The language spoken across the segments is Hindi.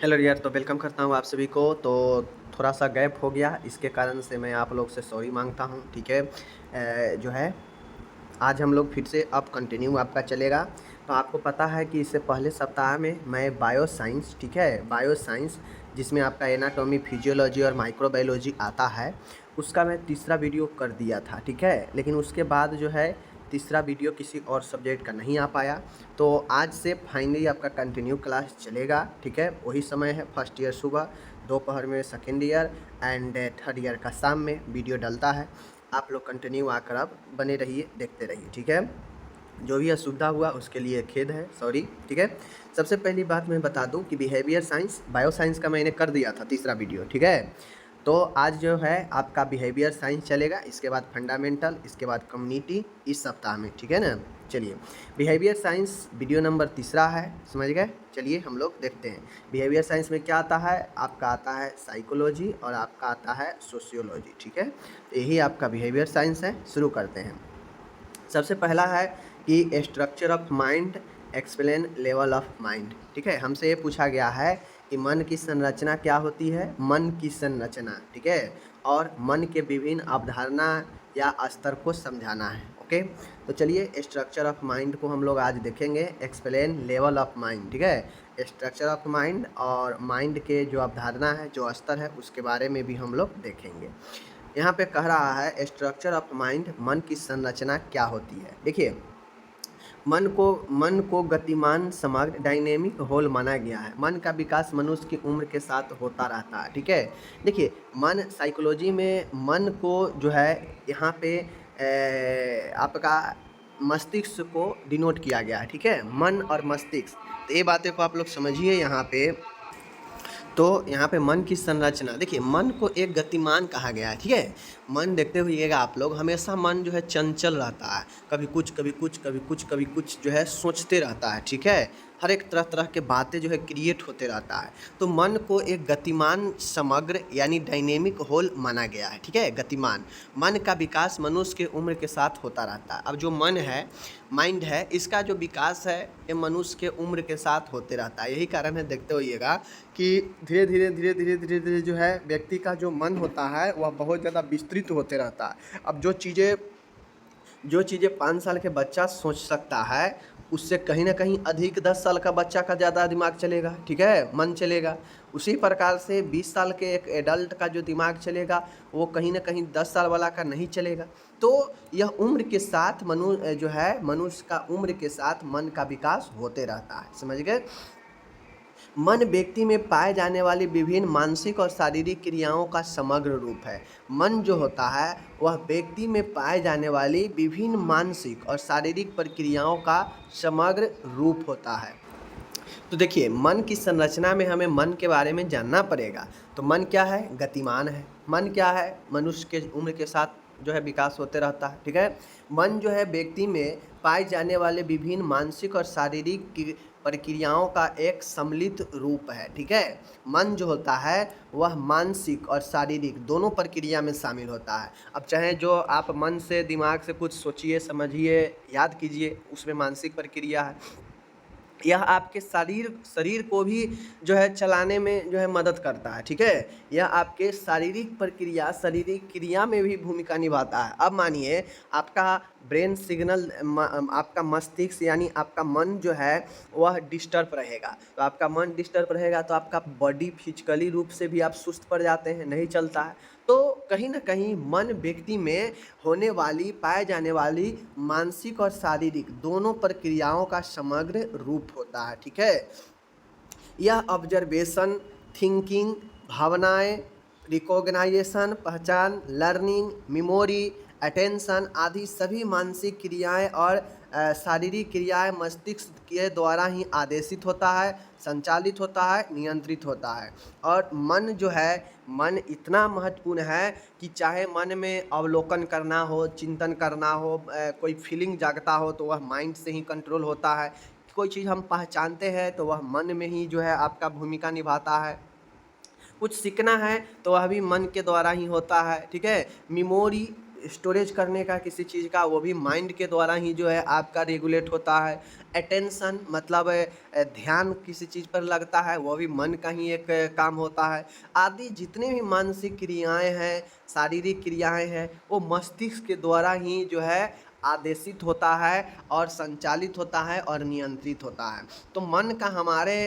हेलो यार, तो वेलकम करता हूँ आप सभी को। तो थोड़ा सा गैप हो गया, इसके कारण से मैं आप लोग से सॉरी मांगता हूँ। ठीक है। जो है आज हम लोग फिर से अब कंटिन्यू आपका चलेगा। तो आपको पता है कि इससे पहले सप्ताह में मैं बायो साइंस, ठीक है, बायो साइंस जिसमें आपका एनाटॉमी, फिजियोलॉजी और माइक्रोबायोलॉजी आता है, उसका मैं तीसरा वीडियो कर दिया था। ठीक है, लेकिन उसके बाद जो है तीसरा वीडियो किसी और सब्जेक्ट का नहीं आ पाया। तो आज से फाइनली आपका कंटिन्यू क्लास चलेगा। ठीक है, वही समय है, फर्स्ट ईयर सुबह, दोपहर में second year and third year का शाम में वीडियो डलता है। आप लोग कंटिन्यू आकर आप बने रहिए, देखते रहिए। ठीक है, जो भी असुविधा हुआ उसके लिए खेद है, सॉरी। ठीक है, सबसे पहली बात मैं बता दूं कि बिहेवियर साइंस, बायो साइंस का मैंने कर दिया था तीसरा वीडियो। ठीक है, तो आज जो है आपका बिहेवियर साइंस चलेगा, इसके बाद फंडामेंटल, इसके बाद कम्युनिटी इस सप्ताह में। ठीक है ना। चलिए, बिहेवियर साइंस वीडियो नंबर तीसरा है, समझ गए। चलिए हम लोग देखते हैं बिहेवियर साइंस में क्या आता है। आपका आता है साइकोलॉजी और आपका आता है सोशियोलॉजी। ठीक है, तो यही आपका बिहेवियर साइंस है। शुरू करते हैं। सबसे पहला है कि structure of mind, explain level of mind. ठीक है, हमसे ये पूछा गया है कि मन की संरचना क्या होती है, मन की संरचना। ठीक है, और मन के विभिन्न अवधारणा या स्तर को समझाना है। ओके, तो चलिए स्ट्रक्चर ऑफ माइंड को हम लोग आज देखेंगे, एक्सप्लेन लेवल ऑफ माइंड। ठीक है, स्ट्रक्चर ऑफ माइंड और माइंड के जो अवधारणा है, जो स्तर है, उसके बारे में भी हम लोग देखेंगे। यहाँ पे कह रहा है स्ट्रक्चर ऑफ माइंड, मन की संरचना क्या होती है। देखिए, मन को गतिमान, समग्र, डायनेमिक होल माना गया है। मन का विकास मनुष्य की उम्र के साथ होता रहता है। ठीक है, देखिए मन, साइकोलॉजी में मन को जो है यहाँ पे आपका मस्तिष्क को डिनोट किया गया है। ठीक है, मन और मस्तिष्क, तो ये बातें को आप लोग समझिए यहाँ पे। तो यहाँ पे मन की संरचना, देखिए मन को एक गतिमान कहा गया है। ठीक है, मन देखते हुएगा आप लोग, हमेशा मन जो है चंचल रहता है, कभी कुछ कभी कुछ कभी कुछ कभी कुछ जो है सोचते रहता है। ठीक है, हर एक तरह तरह के बातें जो है क्रिएट होते रहता है। तो मन को एक गतिमान, समग्र यानी डायनेमिक होल माना गया है। ठीक है, गतिमान मन का विकास मनुष्य के उम्र के साथ होता रहता है। अब जो मन है, माइंड है, इसका जो विकास है ये मनुष्य के उम्र के साथ होते रहता है। यही कारण है, देखते होइएगा कि धीरे धीरे धीरे धीरे धीरे धीरे जो है व्यक्ति का जो मन होता है वह बहुत ज़्यादा विस्तृत होते रहता है। अब जो चीज़ें 5 साल के बच्चा सोच सकता है, उससे कहीं ना कहीं अधिक 10 साल का बच्चा का ज़्यादा दिमाग चलेगा। ठीक है, मन चलेगा। उसी प्रकार से 20 साल के एक एडल्ट का जो दिमाग चलेगा वो कहीं ना कहीं 10 साल वाला का नहीं चलेगा। तो यह उम्र के साथ जो है मनुष्य का उम्र के साथ मन का विकास होते रहता है, समझ गए। मन व्यक्ति में पाए जाने वाली विभिन्न मानसिक और शारीरिक क्रियाओं का समग्र रूप है। मन जो होता है वह व्यक्ति में पाए जाने वाली विभिन्न मानसिक और शारीरिक प्रक्रियाओं का समग्र रूप होता है। तो देखिए, मन की संरचना में हमें मन के बारे में जानना पड़ेगा। तो मन क्या है, गतिमान है। मन क्या है, मनुष्य के उम्र के साथ जो है विकास होते रहता है। ठीक है, मन जो है व्यक्ति में पाए जाने वाले विभिन्न मानसिक और शारीरिक प्रक्रियाओं का एक सम्मिलित रूप है। ठीक है, मन जो होता है वह मानसिक और शारीरिक दोनों प्रक्रिया में शामिल होता है। अब चाहे जो आप मन से, दिमाग से कुछ सोचिए, समझिए, याद कीजिए, उसमें मानसिक प्रक्रिया है। यह आपके शरीर को भी जो है चलाने में जो है मदद करता है। ठीक है, यह आपके शारीरिक क्रिया में भी भूमिका निभाता है। अब मानिए आपका ब्रेन सिग्नल, आपका मस्तिष्क यानी आपका मन जो है वह डिस्टर्ब रहेगा। तो आपका मन डिस्टर्ब रहेगा तो आपका बॉडी फिजिकली रूप से भी आप सुस्त पड़ जाते हैं, नहीं चलता है। तो कहीं ना कहीं मन व्यक्ति में होने वाली, पाए जाने वाली मानसिक और शारीरिक दोनों प्रक्रियाओं का समग्र रूप होता है। ठीक है, यह ऑब्जर्वेशन, थिंकिंग, भावनाएं, रिकॉग्नाइजेशन, पहचान, लर्निंग, मेमोरी, अटेंशन आदि सभी मानसिक क्रियाएं और शारीरिक क्रियाएं मस्तिष्क के द्वारा ही आदेशित होता है, संचालित होता है, नियंत्रित होता है। और मन जो है, मन इतना महत्वपूर्ण है कि चाहे मन में अवलोकन करना हो, चिंतन करना हो, कोई फीलिंग जागता हो तो वह माइंड से ही कंट्रोल होता है। कोई चीज़ हम पहचानते हैं तो वह मन में ही जो है आपका भूमिका निभाता है। कुछ सीखना है तो वह भी मन के द्वारा ही होता है। ठीक है, मेमोरी स्टोरेज करने का किसी चीज़ का, वो भी माइंड के द्वारा ही जो है आपका रेगुलेट होता है। अटेंशन मतलब ध्यान किसी चीज़ पर लगता है, वो भी मन का ही एक काम होता है। आदि जितने भी मानसिक क्रियाएं हैं, शारीरिक क्रियाएं हैं, वो मस्तिष्क के द्वारा ही जो है आदेशित होता है और संचालित होता है और नियंत्रित होता है। तो मन का हमारे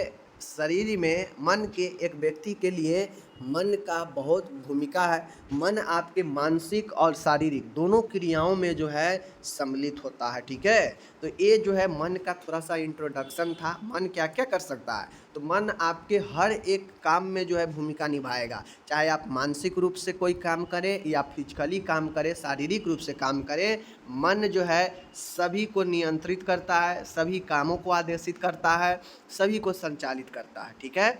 शरीर में, मन के एक व्यक्ति के लिए मन का बहुत भूमिका है। मन आपके मानसिक और शारीरिक दोनों क्रियाओं में जो है सम्मिलित होता है, ठीक है। तो ये जो है मन का थोड़ा सा इंट्रोडक्शन था। मन क्या क्या कर सकता है, तो मन आपके हर एक काम में जो है भूमिका निभाएगा। चाहे आप मानसिक रूप से कोई काम करें या फिजिकली काम करें, शारीरिक रूप से काम करें, मन जो है सभी को नियंत्रित करता है, सभी कामों को आदेशित करता है, सभी को संचालित करता है, ठीक है।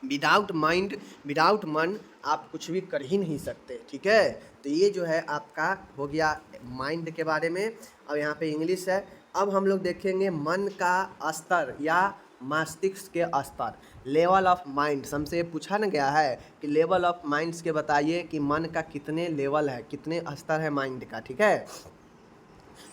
विदाउट माइंड, विदाउट मन आप कुछ भी कर ही नहीं सकते, ठीक है। तो ये जो है आपका हो गया माइंड के बारे में। अब यहाँ पे इंग्लिश है। अब हम लोग देखेंगे मन का स्तर या मस्तिष्क के स्तर, लेवल ऑफ माइंड। हमसे पूछा न गया है कि लेवल ऑफ माइंड्स के बताइए कि मन का कितने लेवल है, कितने स्तर है माइंड का, ठीक है।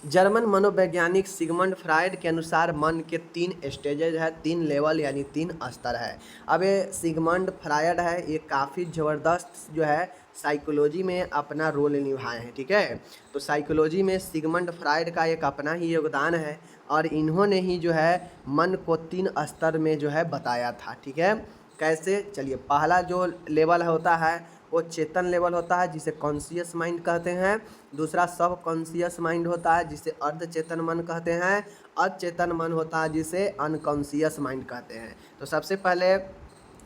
जर्मन मनोवैज्ञानिक सिगमंड फ्रायड के अनुसार मन के 3 स्टेजेज है, 3 लेवल यानी 3 स्तर है। अब ये सिगमंड फ्रायड है, ये काफ़ी ज़बरदस्त जो है साइकोलॉजी में अपना रोल निभाए हैं, ठीक है। तो साइकोलॉजी में सिगमंड फ्रायड का एक अपना ही योगदान है और इन्होंने ही जो है मन को 3 स्तर में जो है बताया था, ठीक है। कैसे, चलिए। पहला जो लेवल होता है वो चेतन लेवल होता है, जिसे कॉन्शियस माइंड कहते हैं। दूसरा सब कॉन्शियस माइंड होता है, जिसे अर्धचेतन मन कहते हैं। अचेतन मन होता है, जिसे अनकॉन्शियस माइंड कहते हैं। तो सबसे पहले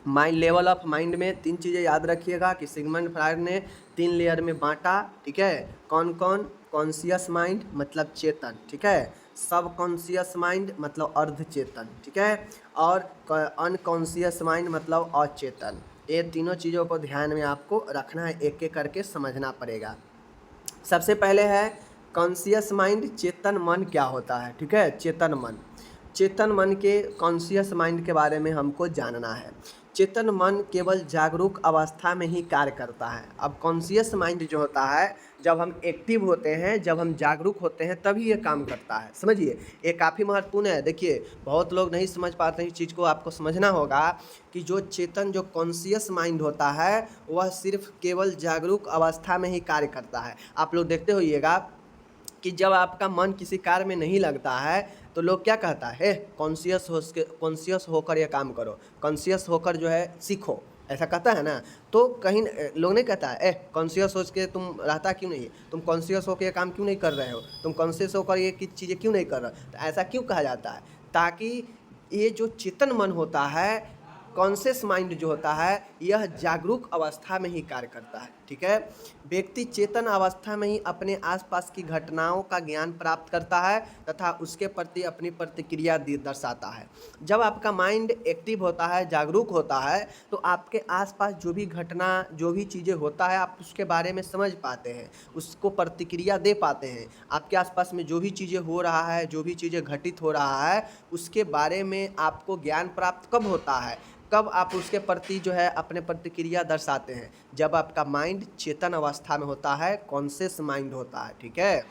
माइंड, लेवल ऑफ माइंड में 3 चीज़ें याद रखिएगा कि सिगमंड फ्रायड ने 3 लेयर में बांटा, ठीक है। कौन कौन? कॉन्शियस माइंड मतलब चेतन, ठीक है। सब कॉन्शियस माइंड मतलब अर्धचेतन, ठीक है। और अनकॉन्शियस माइंड मतलब अचेतन। ये तीनों चीज़ों को ध्यान में आपको रखना है, एक एक करके समझना पड़ेगा। सबसे पहले है कॉन्शियस माइंड, चेतन मन क्या होता है, ठीक है। चेतन मन, चेतन मन के कॉन्शियस माइंड के बारे में हमको जानना है। चेतन मन केवल जागरूक अवस्था में ही कार्य करता है। अब कॉन्शियस माइंड जो होता है, जब हम एक्टिव होते हैं, जब हम जागरूक होते हैं, तभी ये काम करता है, समझिए। ये काफ़ी महत्वपूर्ण है। देखिए, बहुत लोग नहीं समझ पाते हैं इस चीज़ को, आपको समझना होगा कि जो चेतन, जो कॉन्शियस माइंड होता है, वह सिर्फ केवल जागरूक अवस्था में ही कार्य करता है। आप लोग देखते होइएगा कि जब आपका मन किसी कार्य में नहीं लगता है तो लोग क्या कहता है, कॉन्शियस होकर ये काम करो, कॉन्शियस होकर जो है सीखो, ऐसा कहता है ना। तो कहीं लोग नहीं कहता है कॉन्शियस हो के तुम रहता क्यों नहीं है, तुम कॉन्शियस होकर ये काम क्यों नहीं कर रहे हो, तुम कॉन्शियस होकर ये किस चीज़ें क्यों नहीं कर रहे हो। तो ऐसा क्यों कहा जाता है, ताकि ये जो चेतन मन होता है, कॉन्शियस माइंड जो होता है, यह जागरूक अवस्था में ही कार्य करता है, ठीक है। व्यक्ति चेतन अवस्था में ही अपने आसपास की घटनाओं का ज्ञान प्राप्त करता है तथा उसके प्रति अपनी प्रतिक्रिया दर्शाता है। जब आपका माइंड एक्टिव होता है, जागरूक होता है, तो आपके आसपास जो भी घटना, जो भी चीज़ें होता है, आप उसके बारे में समझ पाते हैं, उसको प्रतिक्रिया दे पाते हैं। आपके आसपास में जो भी चीज़ें हो रहा है, जो भी चीज़ें घटित हो रहा है, उसके बारे में आपको ज्ञान प्राप्त कब होता है, कब आप उसके प्रति जो है अपने प्रतिक्रिया दर्शाते हैं, जब आपका माइंड चेतन अवस्था में होता है, कॉन्शियस माइंड होता है, ठीक है।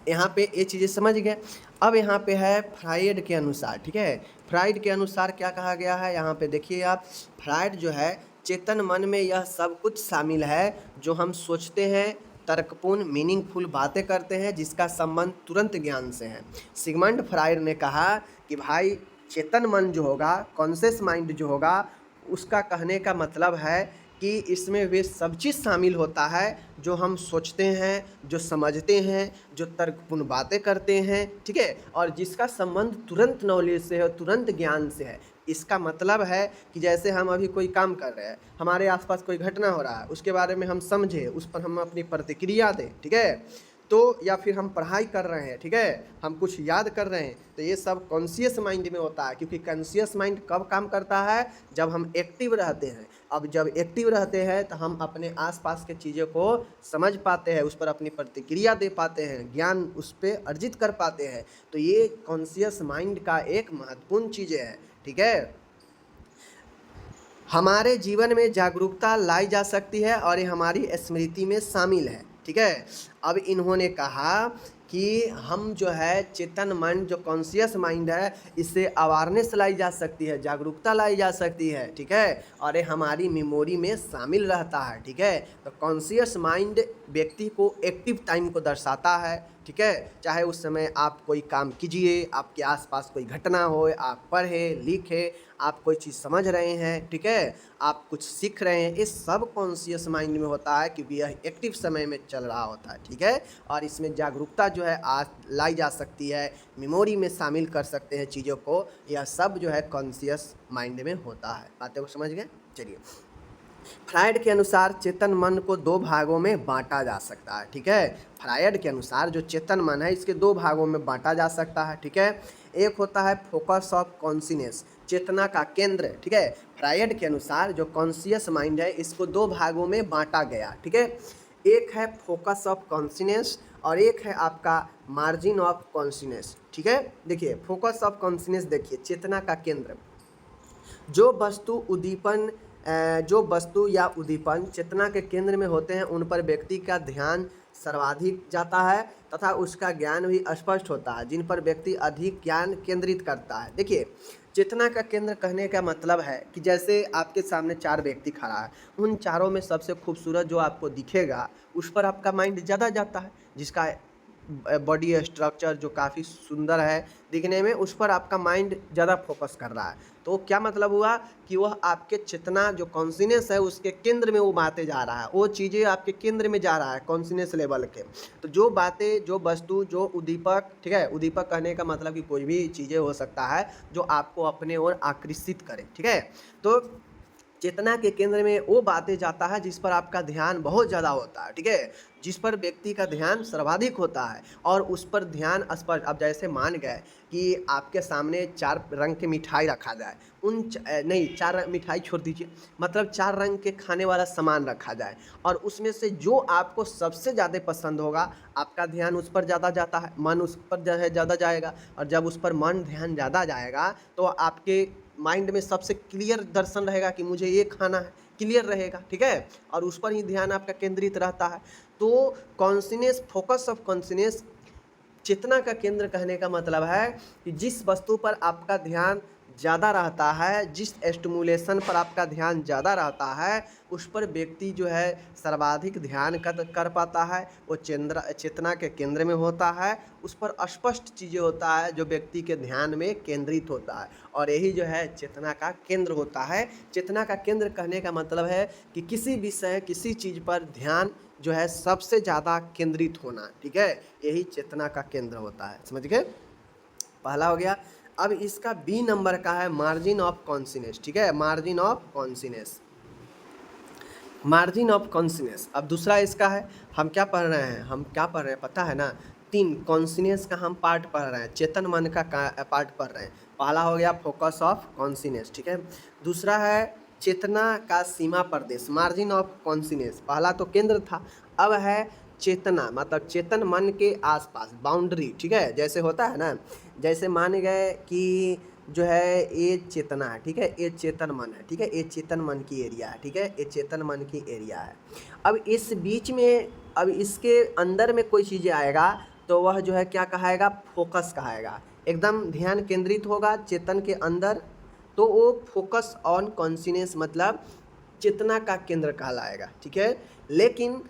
यहाँ पे ये चीज़ें समझ गए। अब यहाँ पे है फ्रायड के अनुसार, ठीक है। फ्रायड के अनुसार क्या कहा गया है, यहाँ पे देखिए आप। फ्रायड जो है, चेतन मन में यह सब कुछ शामिल है जो हम सोचते हैं, तर्कपूर्ण मीनिंगफुल बातें करते हैं, जिसका संबंध तुरंत ज्ञान से है। सिगमंड फ्रायड ने कहा कि भाई चेतन मन जो होगा, कॉन्शियस माइंड जो होगा, उसका कहने का मतलब है कि इसमें वे सब चीज़ शामिल होता है जो हम सोचते हैं, जो समझते हैं, जो तर्कपूर्ण बातें करते हैं, ठीक है, और जिसका संबंध तुरंत नॉलेज से है, तुरंत ज्ञान से है। इसका मतलब है कि जैसे हम अभी कोई काम कर रहे हैं, हमारे आसपास कोई घटना हो रहा है, उसके बारे में हम समझें, उस पर हम अपनी प्रतिक्रिया दें, ठीक है। तो या फिर हम पढ़ाई कर रहे हैं, ठीक है, हम कुछ याद कर रहे हैं, तो ये सब कॉन्शियस माइंड में होता है। क्योंकि कॉन्शियस माइंड कब काम करता है, जब हम एक्टिव रहते हैं। अब जब एक्टिव रहते हैं तो हम अपने आसपास के चीज़ों को समझ पाते हैं, उस पर अपनी प्रतिक्रिया दे पाते हैं, ज्ञान उस पर अर्जित कर पाते हैं। तो ये कॉन्शियस माइंड का एक महत्वपूर्ण चीज़ है, ठीक है। हमारे जीवन में जागरूकता लाई जा सकती है और ये हमारी स्मृति में शामिल है। ठीक है। अब इन्होंने कहा कि हम जो है चेतन मन, जो कॉन्शियस माइंड है, इससे अवेयरनेस लाई जा सकती है, जागरूकता लाई जा सकती है, ठीक है, और ये हमारी मेमोरी में शामिल रहता है, ठीक है। तो कॉन्शियस माइंड व्यक्ति को एक्टिव टाइम को दर्शाता है, ठीक है। चाहे उस समय आप कोई काम कीजिए, आपके आसपास कोई घटना हो, आप पढ़े लिखे, आप कोई चीज़ समझ रहे हैं, ठीक है, आप कुछ सीख रहे हैं, ये सब कॉन्शियस माइंड में होता है क्योंकि यह एक्टिव समय में चल रहा होता है, ठीक है। और इसमें जागरूकता जो है लाई जा सकती है, मेमोरी में शामिल कर सकते हैं चीज़ों को, यह सब जो है कॉन्शियस माइंड में होता है। बातें को समझ गए? चलिए, फ्रायड के अनुसार चेतन मन को दो भागों में बांटा जा सकता है, ठीक है। फ्रायड के अनुसार जो चेतन मन है इसके दो भागों में बांटा जा सकता है, ठीक है। एक होता है फोकस ऑफ कॉन्शियसनेस, चेतना का केंद्र, ठीक है। फ्रायड के अनुसार जो कॉन्शियस माइंड है इसको दो भागों में बांटा गया, ठीक है। एक है फोकस ऑफ कॉन्शियसनेस और एक है आपका मार्जिन ऑफ कॉन्शियसनेस, ठीक है। देखिए, फोकस ऑफ कॉन्शियसनेस, देखिए चेतना का केंद्र, जो वस्तु या उद्दीपन चेतना के केंद्र में होते हैं उन पर व्यक्ति का ध्यान सर्वाधिक जाता है तथा उसका ज्ञान भी स्पष्ट होता है, जिन पर व्यक्ति अधिक ज्ञान केंद्रित करता है। देखिए, चेतना का केंद्र कहने का मतलब है कि जैसे आपके सामने चार व्यक्ति खड़ा है, उन चारों में सबसे खूबसूरत जो आपको दिखेगा उस पर आपका माइंड ज़्यादा जाता है, जिसका बॉडी स्ट्रक्चर जो काफ़ी सुंदर है दिखने में, उस पर आपका माइंड ज़्यादा फोकस कर रहा है। तो क्या मतलब हुआ कि वह आपके चेतना जो कॉन्शियसनेस है उसके केंद्र में वो बातें जा रहा है, वो चीज़ें आपके केंद्र में जा रहा है कॉन्शियसनेस लेवल के। तो जो बातें, जो वस्तु, जो उद्दीपक, ठीक है, उद्दीपक कहने का मतलब कि कोई भी चीज़ें हो सकता है जो आपको अपने ओर आकर्षित करे, ठीक है। तो चेतना के केंद्र में वो बातें जाता है जिस पर आपका ध्यान बहुत ज़्यादा होता है, ठीक है, जिस पर व्यक्ति का ध्यान सर्वाधिक होता है और उस पर ध्यान स्पष्ट। अब जैसे मान गए कि आपके सामने चार रंग की मिठाई रखा जाए, नहीं, चार मिठाई छोड़ दीजिए, मतलब चार रंग के खाने वाला सामान रखा जाए और उसमें से जो आपको सबसे ज़्यादा पसंद होगा आपका ध्यान उस पर ज़्यादा जाता है, मन उस पर जो है ज़्यादा जाएगा, और जब उस पर मन ध्यान ज़्यादा जाएगा तो आपके माइंड में सबसे क्लियर दर्शन रहेगा कि मुझे ये खाना है, क्लियर रहेगा, ठीक है, और उस पर ही ध्यान आपका केंद्रित रहता है। तो कॉन्शियसनेस, फोकस ऑफ कॉन्शियसनेस, चेतना का केंद्र कहने का मतलब है कि जिस वस्तु पर आपका ध्यान ज़्यादा रहता है, जिस स्टिमुलेशन पर आपका ध्यान ज़्यादा रहता है उस पर व्यक्ति जो है सर्वाधिक ध्यान कर पाता है, वो चेतना के केंद्र में होता है, उस पर स्पष्ट चीज़ें होता है जो व्यक्ति के ध्यान में केंद्रित होता है, और यही जो है चेतना का केंद्र होता है। चेतना का केंद्र कहने का मतलब है कि किसी विषय, किसी चीज़ पर ध्यान जो है सबसे ज़्यादा केंद्रित होना, ठीक है, यही चेतना का केंद्र होता है। समझ गए? पहला हो गया। अब इसका बी नंबर का है मार्जिन ऑफ कॉन्शियसनेस, ठीक है, margin of consciousness, margin of consciousness. अब दूसरा इसका है, हम क्या पढ़ रहे हैं, हम क्या पढ़ रहे हैं पता है ना, तीन कॉन्शियसनेस का हम पार्ट पढ़ रहे हैं, चेतन मन का पार्ट पढ़ रहे हैं। पहला हो गया फोकस ऑफ कॉन्शियसनेस, ठीक है। दूसरा है चेतना का सीमा प्रदेश, मार्जिन ऑफ कॉन्शियसनेस। पहला तो केंद्र था, अब है चेतना, मतलब चेतन मन के आसपास, बाउंड्री, ठीक है, जैसे होता है ना, जैसे मान गए कि जो है ये चेतना है, ठीक है, ये चेतन मन है, ठीक है, ये चेतन मन की एरिया है, ठीक है, ये चेतन मन की एरिया है। अब इस बीच में, अब इसके अंदर में कोई चीज़ें आएगा तो वह जो है क्या कहाएगा, फोकस कहाएगा, एकदम ध्यान केंद्रित होगा चेतन के अंदर, तो वो फोकस ऑन कॉन्शियसनेस मतलब चेतना का केंद्र कहलाएगा, ठीक है। लेकिन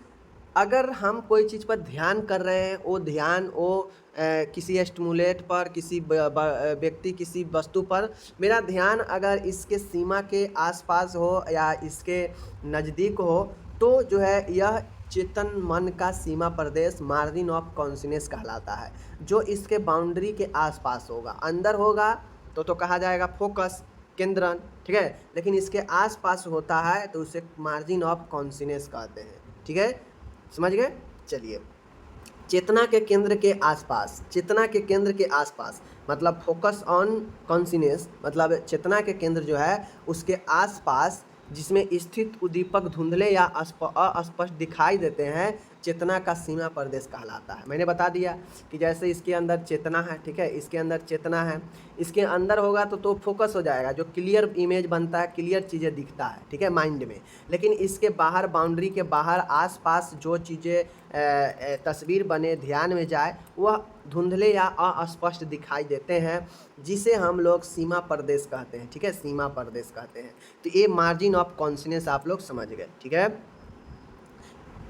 अगर हम कोई चीज़ पर ध्यान कर रहे हैं, वो ध्यान वो किसी स्टिमुलेट पर, किसी व्यक्ति, किसी वस्तु पर मेरा ध्यान अगर इसके सीमा के आसपास हो या इसके नज़दीक हो तो जो है यह चेतन मन का सीमा प्रदेश, मार्जिन ऑफ कॉन्शियसनेस कहलाता है। जो इसके बाउंड्री के आसपास होगा, अंदर होगा तो कहा जाएगा फोकस, केंद्रन, ठीक है, लेकिन इसके आसपास होता है तो उसे मार्जिन ऑफ कॉन्शियसनेस कहते हैं, ठीक है, समझ गए। चलिए, चेतना के केंद्र के आसपास, चेतना के केंद्र के आसपास मतलब फोकस ऑन कॉन्शियसनेस, मतलब चेतना के केंद्र जो है उसके आसपास जिसमें स्थित उद्दीपक धुंधले या अस्पष्ट दिखाई देते हैं, चेतना का सीमा प्रदेश कहलाता है। मैंने बता दिया कि जैसे इसके अंदर चेतना है, ठीक है, इसके अंदर चेतना है, इसके अंदर होगा तो फोकस हो जाएगा, जो क्लियर इमेज बनता है, क्लियर चीज़ें दिखता है, ठीक है, माइंड में। लेकिन इसके बाहर, बाउंड्री के बाहर आसपास जो चीज़ें तस्वीर बने, ध्यान में जाए, वह धुंधले या अस्पष्ट दिखाई देते हैं, जिसे हम लोग सीमा प्रदेश कहते हैं, ठीक है, सीमा प्रदेश कहते हैं। तो ये मार्जिन ऑफ कॉन्शियसनेस आप लोग समझ गए, ठीक है।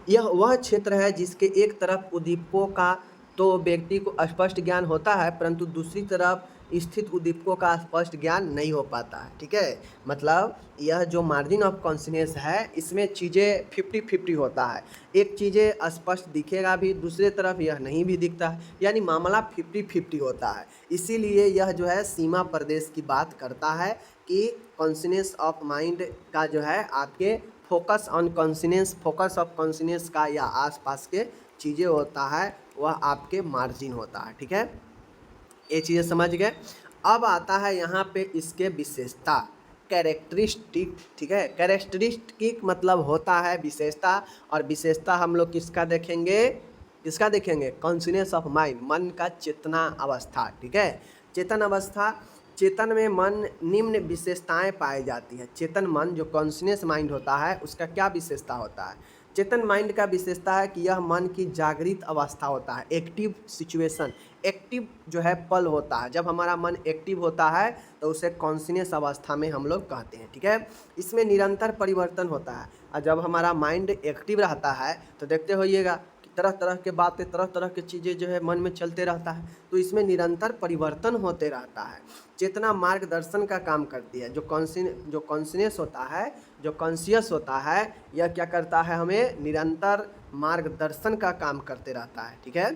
यह वह क्षेत्र है जिसके एक तरफ उद्दीपकों का तो व्यक्ति को स्पष्ट ज्ञान होता है, परंतु दूसरी तरफ स्थित उद्दीपकों का स्पष्ट ज्ञान नहीं हो पाता है, ठीक है। मतलब यह जो मार्जिन ऑफ कॉन्शियसनेस है, इसमें चीज़ें 50-50 होता है। एक चीज़ें स्पष्ट दिखेगा भी, दूसरे तरफ यह नहीं भी दिखता है, यानी मामला 50-50 होता है। इसीलिए यह जो है सीमा प्रदेश की बात करता है कि कॉन्शियसनेस ऑफ माइंड का जो है आपके focus on consciousness, focus of consciousness का या आसपास के चीज़ें होता है, वह आपके मार्जिन होता है, ठीक है। ये चीज़ें समझ गए। अब आता है यहाँ पे इसके विशेषता, कैरेक्टरिस्टिक, ठीक है। कैरेक्टरिस्टिक मतलब होता है विशेषता, और विशेषता हम लोग किसका देखेंगे, किसका देखेंगे, कॉन्शियसनेस ऑफ माइंड, मन का चेतना अवस्था, ठीक है। चेतन अवस्था, चेतन में मन निम्न विशेषताएं पाई जाती है। चेतन मन जो कॉन्शियस माइंड होता है, उसका क्या विशेषता होता है। चेतन माइंड का विशेषता है कि यह मन की जागृत अवस्था होता है, एक्टिव सिचुएशन, एक्टिव जो है पल होता है। जब हमारा मन एक्टिव होता है तो उसे कॉन्शियस अवस्था में हम लोग कहते हैं, ठीक है। इसमें निरंतर परिवर्तन होता है, और जब हमारा माइंड एक्टिव रहता है तो देखते होइएगा तरह तरह के बातें, तरह तरह की चीज़ें जो है मन में चलते रहता है, तो इसमें निरंतर परिवर्तन होते रहता है। चेतना मार्गदर्शन का काम करती है। जो कॉन्शियस होता है, जो कॉन्शियस होता है, यह क्या करता है, हमें निरंतर मार्गदर्शन का काम करते रहता है, ठीक है।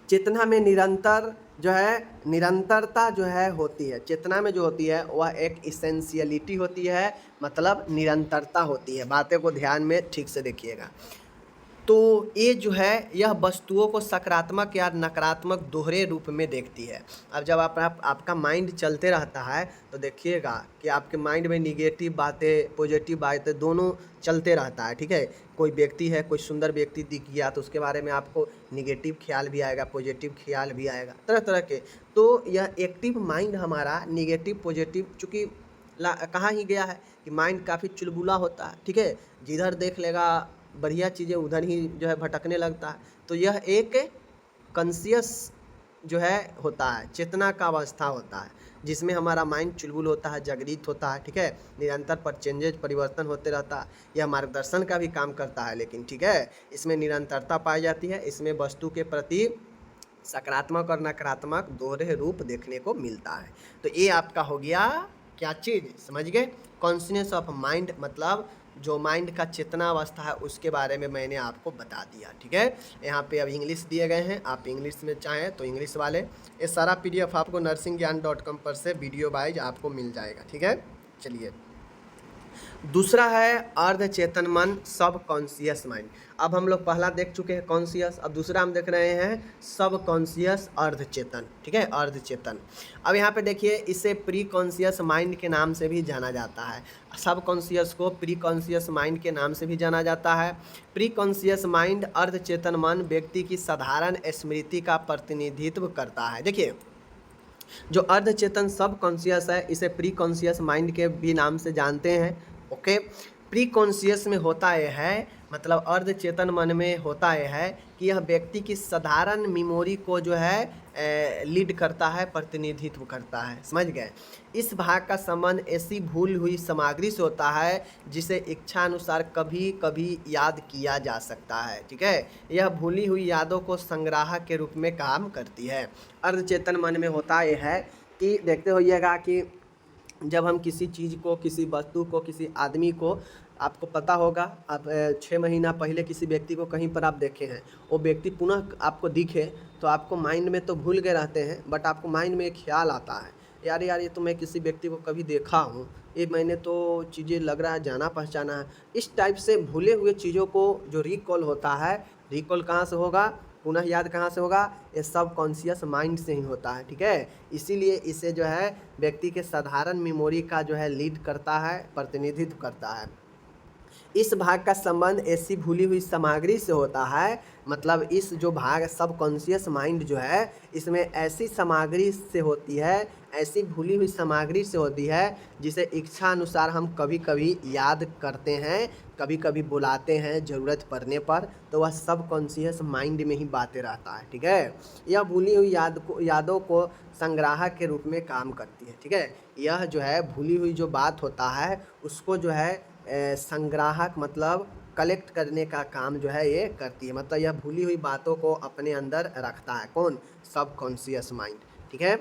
चेतना में निरंतर जो है निरंतरता जो है होती है। चेतना में जो होती है वह एक इसेंशियलिटी होती है, मतलब निरंतरता होती है। बातें को ध्यान में ठीक से देखिएगा। तो ये जो है यह वस्तुओं को सकारात्मक या नकारात्मक दोहरे रूप में देखती है। अब जब आपका माइंड चलते रहता है तो देखिएगा कि आपके माइंड में निगेटिव बातें, पॉजिटिव बातें दोनों चलते रहता है, ठीक है। कोई व्यक्ति है, कोई सुंदर व्यक्ति दिख गया तो उसके बारे में आपको निगेटिव ख्याल भी आएगा, पॉजिटिव ख्याल भी आएगा, तरह तरह के। तो यह एक्टिव माइंड हमारा निगेटिव पॉजिटिव, चूँकि कहा ही गया है कि माइंड काफ़ी चुलबुला होता है, ठीक है। जिधर देख लेगा बढ़िया चीज़ें उधर ही जो है भटकने लगता है। तो यह एक कॉन्शियस जो है होता है, चेतना का अवस्था होता है, जिसमें हमारा माइंड चुलबुल होता है, जागृत होता है, ठीक है। निरंतर पर चेंजेज, परिवर्तन होते रहता है। यह मार्गदर्शन का भी काम करता है, लेकिन ठीक है, इसमें निरंतरता पाई जाती है। इसमें वस्तु के प्रति सकारात्मक और नकारात्मक दोहरे रूप देखने को मिलता है। तो ये आपका हो गया क्या चीज़, समझ गए, कॉन्शियसनेस ऑफ माइंड, मतलब जो माइंड का चेतना अवस्था है उसके बारे में मैंने आपको बता दिया, ठीक है। यहाँ पे अब इंग्लिश दिए गए हैं, आप इंग्लिश में चाहें तो इंग्लिश वाले, ये सारा PDF आपको nursingyan.com पर से वीडियो वाइज आपको मिल जाएगा, ठीक है। चलिए, दूसरा है अर्ध चेतन मन, सब कॉन्शियस माइंड। अब हम लोग पहला देख चुके हैं कॉन्शियस, अब दूसरा हम देख रहे हैं सब कॉन्शियस अर्ध चेतन, ठीक है, अर्ध चेतन। अब यहाँ पे देखिए, इसे प्री कॉन्शियस माइंड के नाम से भी जाना जाता है। सब कॉन्शियस को प्री कॉन्शियस माइंड के नाम से भी जाना जाता है। प्री कॉन्शियस माइंड, अर्ध चेतन मन व्यक्ति की साधारण स्मृति का प्रतिनिधित्व करता है। देखिए, जो अर्ध चेतन सब कॉन्शियस है, इसे प्री कॉन्शियस माइंड के भी नाम से जानते हैं, ओके। प्री कॉन्शियस में होता यह है, मतलब अर्ध चेतन मन में होता यह है कि यह व्यक्ति की साधारण मेमोरी को जो है लीड करता है, प्रतिनिधित्व करता है, समझ गए। इस भाग का संबंध ऐसी भूल हुई सामग्री से होता है जिसे इच्छा अनुसार कभी कभी याद किया जा सकता है, ठीक है। यह भूली हुई यादों को संग्राहक के रूप में काम करती है। अर्ध चेतन मन में होता यह है कि देखते होइएगा कि जब हम किसी चीज़ को, किसी वस्तु को, किसी आदमी को, आपको पता होगा, आप 6 महीना पहले किसी व्यक्ति को कहीं पर आप देखे हैं, वो व्यक्ति पुनः आपको दिखे तो आपको माइंड में तो भूल गए रहते हैं, बट आपको माइंड में एक ख्याल आता है, यार ये तो मैं किसी व्यक्ति को कभी देखा हूँ, ये मैंने तो चीज़ें लग रहा है जाना पहचाना है। इस टाइप से भूले हुए चीज़ों को जो रिकॉल होता है, रिकॉल कहाँ से होगा, पुनः याद कहाँ से होगा, ये सब कॉन्शियस माइंड से ही होता है, ठीक है। इसीलिए इसे जो है व्यक्ति के साधारण मेमोरी का जो है लीड करता है, प्रतिनिधित्व करता है। इस भाग का संबंध ऐसी भूली हुई सामग्री से होता है, मतलब इस जो भाग सबकॉन्शियस माइंड जो है इसमें ऐसी सामग्री से होती है, ऐसी भूली हुई सामग्री से होती है जिसे इच्छा अनुसार हम कभी कभी याद करते हैं, कभी कभी बुलाते हैं ज़रूरत पड़ने पर, तो वह सबकॉन्शियस माइंड में ही बातें रहता है। ठीक है, यह भूली हुई यादों को संग्राहक के रूप में काम करती है। ठीक है, यह जो है भूली हुई जो बात होता है उसको जो है संग्राहक मतलब कलेक्ट करने का काम जो है ये करती है, मतलब यह भूली हुई बातों को अपने अंदर रखता है। कौन? Subconscious mind. ठीक है,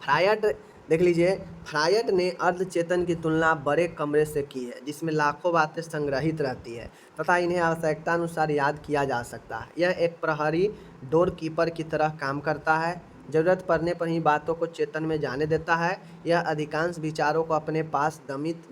फ्रायड देख लीजिए, फ्रायड ने अर्धचेतन की तुलना बड़े कमरे से की है जिसमें लाखों बातें संग्रहित रहती है तथा इन्हें आवश्यकता अनुसार याद किया जा सकता है। यह एक प्रहरी डोर कीपर की तरह काम करता है, ज़रूरत पड़ने पर ही बातों को चेतन में जाने देता है। यह अधिकांश विचारों को अपने पास दमित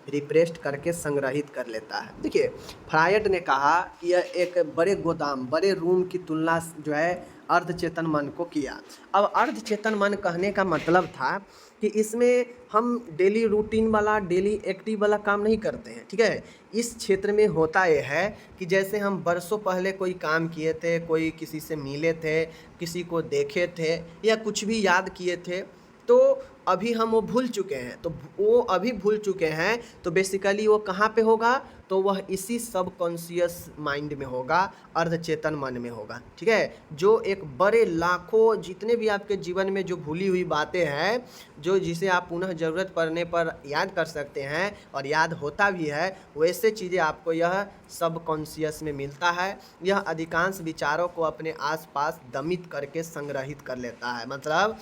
रिप्रेस्ड करके संग्रहित कर लेता है। देखिए, फ्रायड ने कहा कि यह एक बड़े गोदाम, बड़े रूम की तुलना जो है अर्धचेतन मन को किया। अब अर्धचेतन मन कहने का मतलब था कि इसमें हम डेली रूटीन वाला, डेली एक्टिव वाला काम नहीं करते हैं। ठीक है, इस क्षेत्र में होता यह है कि जैसे हम बरसों पहले कोई काम किए थे, कोई किसी से मिले थे, किसी को देखे थे या कुछ भी याद किए थे, तो अभी हम वो भूल चुके हैं, तो वो अभी भूल चुके हैं तो बेसिकली वो कहाँ पे होगा? तो वह इसी सबकॉन्शियस माइंड में होगा, अर्धचेतन मन में होगा। ठीक है, जो एक बड़े लाखों जितने भी आपके जीवन में जो भूली हुई बातें हैं, जो जिसे आप पुनः ज़रूरत पड़ने पर याद कर सकते हैं और याद होता भी है, वैसे चीज़ें आपको यह सबकॉन्शियस में मिलता है। यह अधिकांश विचारों को अपने आसपास दमित करके संग्रहित कर लेता है, मतलब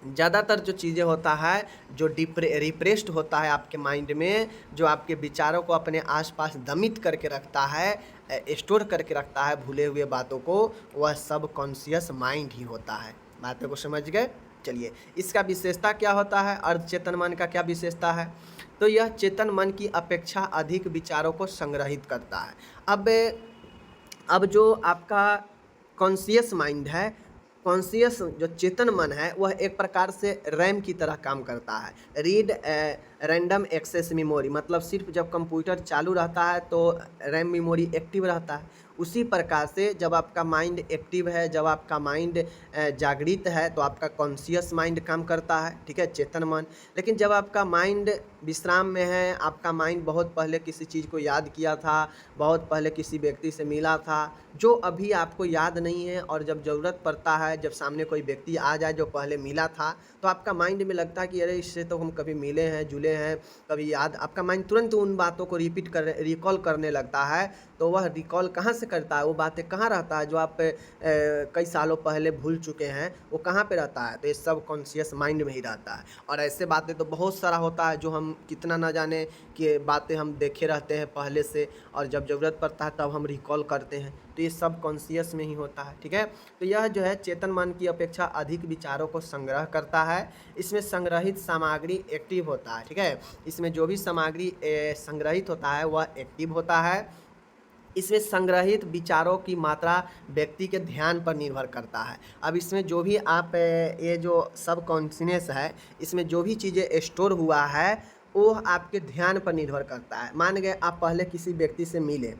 ज़्यादातर जो चीज़ें होता है, जो रिप्रेस्ड होता है आपके माइंड में, जो आपके विचारों को अपने आसपास दमित करके रखता है, स्टोर करके रखता है भूले हुए बातों को, वह सबकॉन्शियस माइंड ही होता है। बातों को समझ गए? चलिए, इसका विशेषता क्या होता है? अर्धचेतन मन का क्या विशेषता है? तो यह चेतन मन की अपेक्षा अधिक विचारों को संग्रहित करता है। अब जो आपका कॉन्शियस माइंड है, कॉन्शियस जो चेतन मन है, वह एक प्रकार से रैम की तरह काम करता है, रीड रैंडम एक्सेस मेमोरी, मतलब सिर्फ जब कंप्यूटर चालू रहता है तो रैम मेमोरी एक्टिव रहता है। उसी प्रकार से जब आपका माइंड एक्टिव है, जब आपका माइंड जागृत है, तो आपका कॉन्शियस माइंड काम करता है। ठीक है, चेतन मन। लेकिन जब आपका माइंड विश्राम में है, आपका माइंड बहुत पहले किसी चीज़ को याद किया था, बहुत पहले किसी व्यक्ति से मिला था, जो अभी आपको याद नहीं है, और जब ज़रूरत पड़ता है, जब सामने कोई व्यक्ति आ जाए जो पहले मिला था, तो आपका माइंड में लगता है कि अरे इससे तो हम कभी मिले हैं, जुले हैं, कभी याद, आपका माइंड तुरंत उन बातों को रिकॉल करने लगता है। तो वह रिकॉल कहाँ से करता है? वो बातें कहाँ रहता है जो आप कई सालों पहले भूल चुके हैं, वो कहाँ पे रहता है? तो ये सब कॉन्शियस माइंड में ही रहता है। और ऐसे बातें तो बहुत सारा होता है जो हम कितना ना जाने कि बातें हम देखे रहते हैं पहले से, और जब ज़रूरत पड़ता है तब हम रिकॉल करते हैं, तो ये सब कॉन्शियस में ही होता है। ठीक है, तो यह जो है चेतन मन की अपेक्षा अधिक विचारों को संग्रह करता है। इसमें संग्रहित सामग्री एक्टिव होता है। ठीक है, इसमें जो भी सामग्री संग्रहित होता है वह एक्टिव होता है। इसमें संग्रहित विचारों की मात्रा व्यक्ति के ध्यान पर निर्भर करता है। अब इसमें जो भी आप ये जो सब कॉन्शियस है, इसमें जो भी चीज़ें स्टोर हुआ है वो आपके ध्यान पर निर्भर करता है। मान गए आप पहले किसी व्यक्ति से मिले,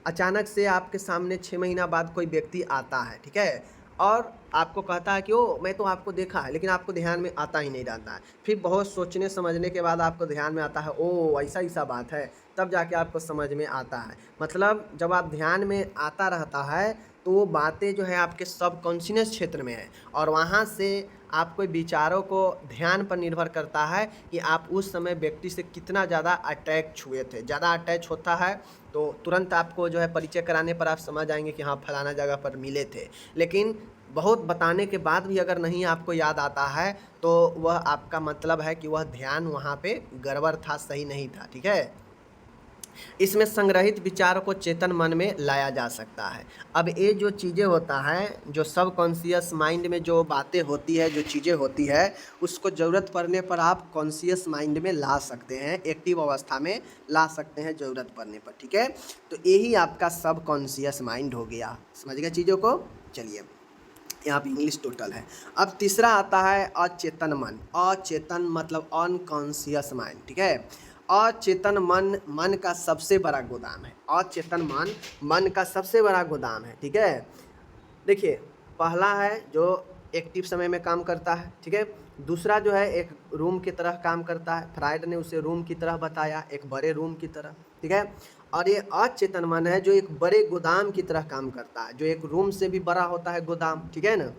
अचानक से आपके सामने 6 महीना बाद कोई व्यक्ति आता है, ठीक है, और आपको कहता है कि ओ मैं तो आपको देखा है, लेकिन आपको ध्यान में आता ही नहीं रहता है। फिर बहुत सोचने समझने के बाद आपको ध्यान में आता है, ओ ऐसा ऐसा बात है, तब जाके आपको समझ में आता है। मतलब जब आप ध्यान में आता रहता है तो वो बातें जो है आपके सबकॉन्शियस क्षेत्र में है, और वहाँ से आपको विचारों को ध्यान पर निर्भर करता है कि आप उस समय व्यक्ति से कितना ज़्यादा अटैच हुए थे। ज़्यादा अटैच होता है तो तुरंत आपको जो है परिचय कराने पर आप समझ आएंगे कि हाँ फलाना जगह पर मिले थे। लेकिन बहुत बताने के बाद भी अगर नहीं आपको याद आता है तो वह आपका मतलब है कि वह ध्यान वहाँ पे गड़बड़ था, सही नहीं था। ठीक है, इसमें संग्रहित विचारों को चेतन मन में लाया जा सकता है। अब ये जो चीज़ें होता है, जो सबकॉन्शियस माइंड में जो बातें होती है, जो चीज़ें होती है, उसको ज़रूरत पड़ने पर आप कॉन्शियस माइंड में ला सकते हैं, एक्टिव अवस्था में ला सकते हैं ज़रूरत पड़ने पर। ठीक है, तो यही आपका सबकॉन्शियस माइंड हो गया। समझ गए चीज़ों को? चलिए, यहाँ पे इंग्लिश टोटल है। अब तीसरा आता है अचेतन मन। अचेतन मतलब अनकॉन्शियस माइंड। ठीक है, अचेतन मन मन का सबसे बड़ा गोदाम है। अचेतन मन मन का सबसे बड़ा गोदाम है, ठीक है। देखिए, पहला है जो एक्टिव समय में काम करता है, ठीक है। दूसरा जो है एक रूम की तरह काम करता है, फ्राइड ने उसे रूम की तरह बताया, एक बड़े रूम की तरह, ठीक है। और ये अचेतन मन है जो एक बड़े गोदाम की तरह काम करता है, जो एक रूम से भी बड़ा होता है गोदाम, ठीक है ना,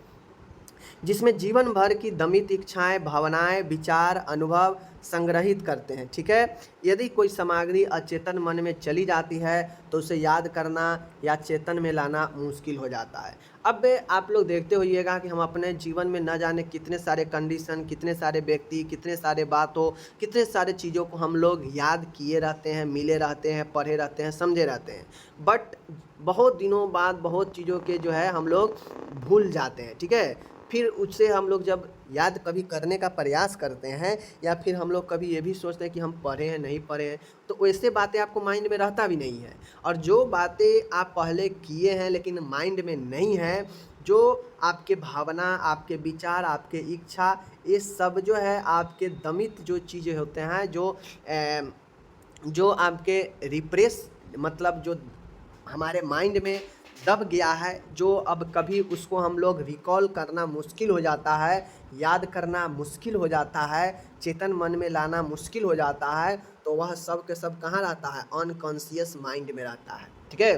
जिसमें जीवन भर की दमित इच्छाएं, भावनाएं, विचार, अनुभव संग्रहित करते हैं, ठीक है। यदि कोई सामग्री अचेतन मन में चली जाती है तो उसे याद करना या चेतन में लाना मुश्किल हो जाता है। अब आप लोग देखते होइएगा कि हम अपने जीवन में न जाने कितने सारे कंडीशन, कितने सारे व्यक्ति, कितने सारे बातों, कितने सारे चीज़ों को हम लोग याद किए रहते हैं, मिले रहते हैं, पढ़े रहते हैं, समझे रहते हैं, बट बहुत दिनों बाद बहुत चीज़ों के जो है हम लोग भूल जाते हैं, ठीक है। फिर उससे हम लोग जब याद कभी करने का प्रयास करते हैं या फिर हम लोग कभी ये भी सोचते हैं कि हम पढ़े हैं नहीं पढ़े हैं, तो वैसे बातें आपको माइंड में रहता भी नहीं है। और जो बातें आप पहले किए हैं लेकिन माइंड में नहीं है, जो आपके भावना, आपके विचार, आपके इच्छा, ये सब जो है आपके दमित जो चीज़ें होते हैं, जो आपके रिप्रेस, मतलब जो हमारे माइंड में दब गया है, जो अब कभी उसको हम लोग रिकॉल करना मुश्किल हो जाता है, याद करना मुश्किल हो जाता है, चेतन मन में लाना मुश्किल हो जाता है, तो वह सब के सब कहाँ रहता है? अनकॉन्शियस माइंड में रहता है, ठीक है।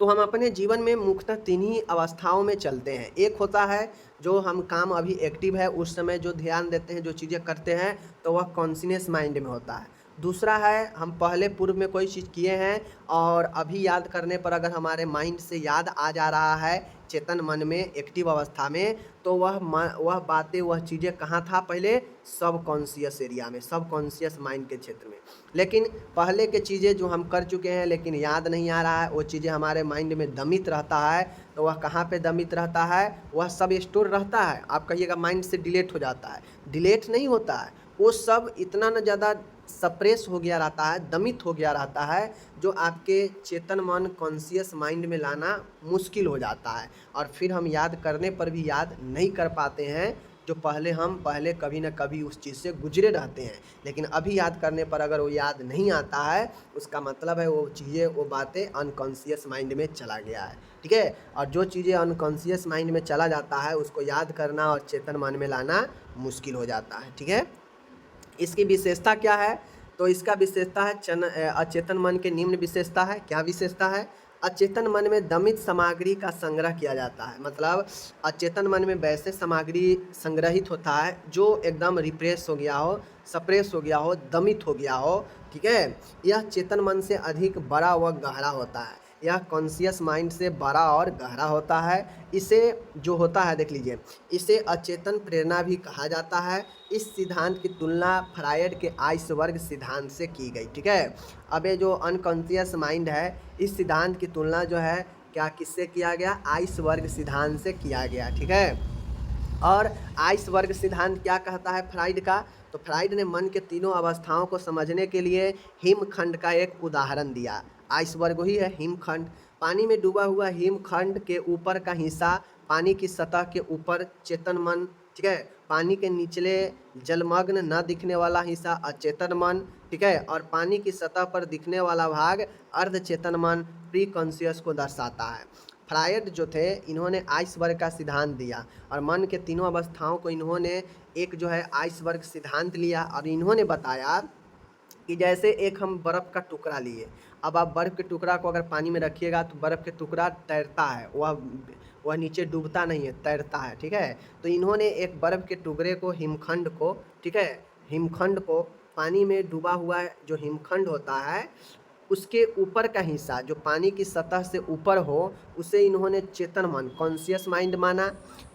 तो हम अपने जीवन में मुख्यतः 3 ही अवस्थाओं में चलते हैं। एक होता है जो हम काम अभी एक्टिव है उस समय जो ध्यान देते हैं, जो चीज़ें करते हैं, तो वह कॉन्शियस माइंड में होता है। दूसरा है हम पहले पूर्व में कोई चीज़ किए हैं और अभी याद करने पर अगर हमारे माइंड से याद आ जा रहा है चेतन मन में, एक्टिव अवस्था में, तो वह बातें, वह चीज़ें कहाँ था पहले? सब कॉन्शियस एरिया में, सब कॉन्शियस माइंड के क्षेत्र में। लेकिन पहले के चीज़ें जो हम कर चुके हैं लेकिन याद नहीं आ रहा है, वो चीज़ें हमारे माइंड में दमित रहता है, तो वह कहाँ पे दमित रहता है? वह सब स्टोर रहता है। आप कहिएगा माइंड से डिलीट हो जाता है, डिलीट नहीं होता है, वो सब इतना न ज़्यादा सप्रेस हो गया रहता है, दमित हो गया रहता है, जो आपके चेतन मन, कॉन्शियस माइंड में लाना मुश्किल हो जाता है। और फिर हम याद करने पर भी याद नहीं कर पाते हैं, जो पहले कभी न कभी उस चीज़ से गुजरे रहते हैं, लेकिन अभी याद करने पर अगर वो याद नहीं आता है, उसका मतलब है वो चीज़ें, वो बातें अनकॉन्शियस माइंड में चला गया है, ठीक है। और जो चीज़ें अनकॉन्शियस माइंड में चला जाता है उसको याद करना और चेतन मन में लाना मुश्किल हो जाता है, ठीक है। इसकी विशेषता क्या है? तो इसका विशेषता है अचेतन मन के निम्न विशेषता है। क्या विशेषता है? अचेतन मन में दमित सामग्री का संग्रह किया जाता है। मतलब अचेतन मन में वैसे सामग्री संग्रहित होता है जो एकदम रिप्रेस हो गया हो, सप्रेस हो गया हो, दमित हो गया हो, ठीक है। यह चेतन मन से अधिक बड़ा व गहरा होता है। यह कॉन्शियस माइंड से बड़ा और गहरा होता है। इसे जो होता है, देख लीजिए, इसे अचेतन प्रेरणा भी कहा जाता है। इस सिद्धांत की तुलना फ्रायड के आइसबर्ग सिद्धांत से की गई, ठीक है। अब ये जो अनकॉन्शियस माइंड है, इस सिद्धांत की तुलना जो है क्या किससे किया गया? आइसबर्ग सिद्धांत से किया गया, ठीक है। और आइसबर्ग सिद्धांत क्या कहता है फ्राइड का? तो फ्राइड ने मन के तीनों अवस्थाओं को समझने के लिए हिमखंड का एक उदाहरण दिया। आइसबर्ग ही है हिमखंड। पानी में डूबा हुआ हिमखंड के ऊपर का हिस्सा पानी की सतह के ऊपर चेतन मन, ठीक है। पानी के निचले जलमग्न न दिखने वाला हिस्सा अचेतन मन, ठीक है। और पानी की सतह पर दिखने वाला भाग अर्धचेतन मन, प्री कॉन्शियस को दर्शाता है। फ्रायड जो थे, इन्होंने आइसबर्ग का सिद्धांत दिया और मन के तीनों अवस्थाओं को इन्होंने एक जो है आइसबर्ग सिद्धांत लिया और इन्होंने बताया कि जैसे एक हम बर्फ़ का टुकड़ा लिए। अब आप बर्फ़ के टुकड़ा को अगर पानी में रखिएगा तो बर्फ़ के टुकड़ा तैरता है, वह नीचे डूबता नहीं है, तैरता है, ठीक है। तो इन्होंने एक बर्फ़ के टुकड़े को, हिमखंड को, ठीक है, हिमखंड को, पानी में डूबा हुआ जो हिमखंड होता है उसके ऊपर का हिस्सा जो पानी की सतह से ऊपर हो, उसे इन्होंने चेतन मन, कॉन्शियस माइंड माना।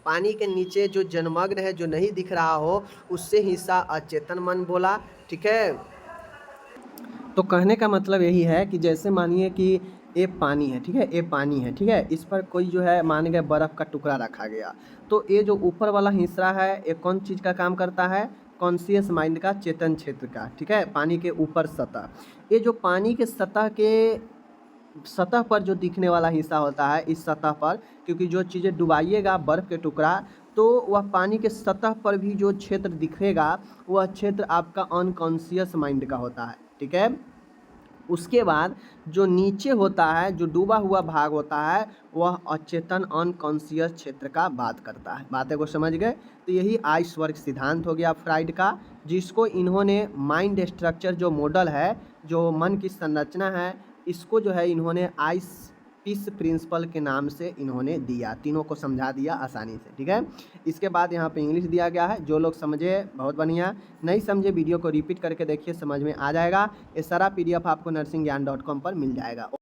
पानी के नीचे जो जलमग्न है, जो नहीं दिख रहा हो, उससे हिस्सा अचेतन मन बोला, ठीक है। तो कहने का मतलब यही है कि जैसे मानिए कि ये पानी है, ठीक है, ये पानी है, ठीक है, इस पर कोई जो है मान गए बर्फ़ का टुकड़ा रखा गया, तो ये जो ऊपर वाला हिस्सा है ये कौन चीज़ का काम करता है? कॉन्शियस माइंड का, चेतन क्षेत्र का, ठीक है, पानी के ऊपर सतह। ये जो पानी के सतह पर जो दिखने वाला हिस्सा होता है, इस सतह पर, क्योंकि जो चीज़ें डुबाइएगा बर्फ़ के टुकड़ा, तो वह पानी के सतह पर भी जो क्षेत्र दिखेगा वह क्षेत्र आपका अनकॉन्शियस माइंड का होता है, ठीक है। उसके बाद जो नीचे होता है, जो डूबा हुआ भाग होता है, वह अचेतन अनकॉन्शियस क्षेत्र का बात करता है। बातें को समझ गए? तो यही आइसबर्ग सिद्धांत हो गया फ्राइड का, जिसको इन्होंने माइंड स्ट्रक्चर जो मॉडल है, जो मन की संरचना है, इसको जो है इन्होंने आइस पीस प्रिंसिपल के नाम से इन्होंने दिया, तीनों को समझा दिया आसानी से, ठीक है। इसके बाद यहाँ पे इंग्लिश दिया गया है, जो लोग समझे बहुत बढ़िया, नहीं समझे वीडियो को रिपीट करके देखिए, समझ में आ जाएगा। ये सारा PDF आपको nursingyan.com पर मिल जाएगा।